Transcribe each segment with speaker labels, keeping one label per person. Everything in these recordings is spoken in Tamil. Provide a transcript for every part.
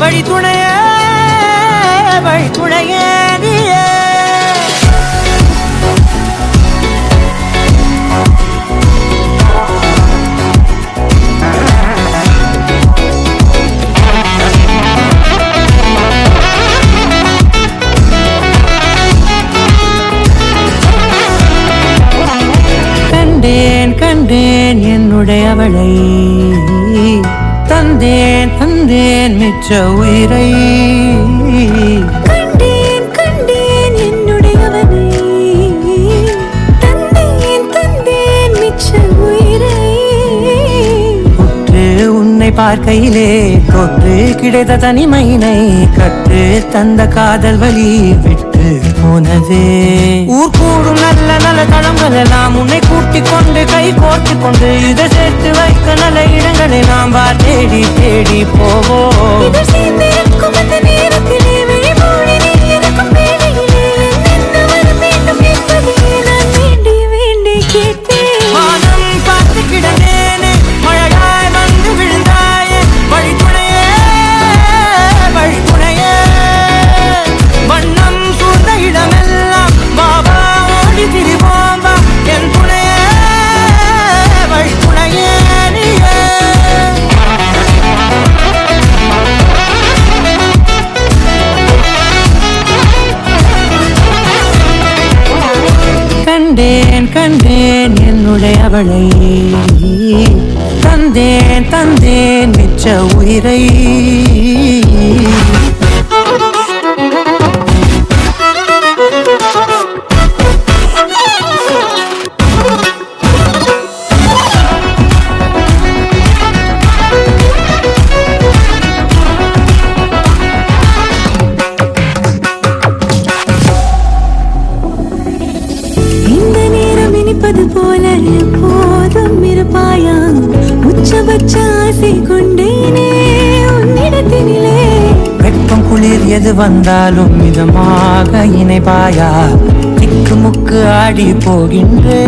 Speaker 1: வழி துணையே வழி துணையே நீயே. கண்டேன் கண்டேன் என்னுடைய அவளை, தந்தேன் தந்தேன் மிச்ச உயிரை.
Speaker 2: கண்டேன் கண்டேன் என்னுடையவனை, தந்தேன் தந்தேன் மிச்ச உயிரை.
Speaker 1: உற்று உன்னை பார்க்கையிலே தொற்று கிடைத்த தனிமையினை கற்று தந்த காதல் வழி விட்டு போனதே. ஊர் கூடும் நல்ல நல்ல தளங்கள் எல்லாம் உன்னை கூட்டிக் கொண்டு கை கோர்த்து கொண்டு இதை சேர்த்து வைக்க நல்ல இடங்களை நாம் வா தேடி தேடி போவோம். கண்டேன் கண்டேன் என்னுடைய அவளை, தந்தேன் தந்தேன் மிச்ச உயிரை.
Speaker 2: போல எப்போதும் இருப்பாயா, உச்சபட்ச ஆசை கொண்டேனே உன்னிடத்தினிலே.
Speaker 1: வெப்பம் குளிர் எது வந்தாலும் மிதமாக இணைப்பாயா, திக்கு முக்கு ஆடி போகின்றே.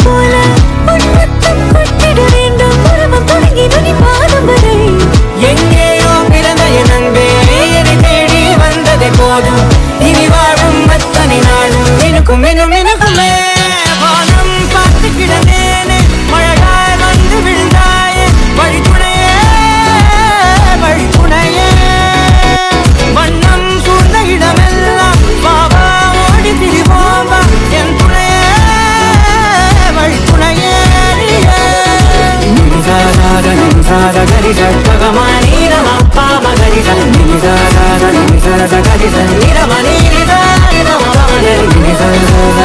Speaker 2: போல உன்மத்தம் கொட்டிட வேண்டும் உறவம் தொடங்கி நுனி பாதம் வரை.
Speaker 1: எங்கேயோ பிறந்த என் அன்பே என்னை தேடி வந்ததே போதும், இனி வாழும் அத்தனை நாளும் எனக்கும் இன்னும் எனக்குமே. வானம் பார்த்து கிடந்தேனே மழையாய் வந்து விழுந்தாயே, வழி துணையே வழி துணையே. வண்ணம் சூழ்ந்த இடமெல்லாம் பாவா ஓடி திரிவோம் வா என் துணையே வழி துணையே நீயே. நிமிஷாதார நிமிஷாத கரிச பகமானீரம பாம கரிச நிமிஷாதார நிமிஷாத கரிச நிரம நீரித நிரம நிமிஷாதார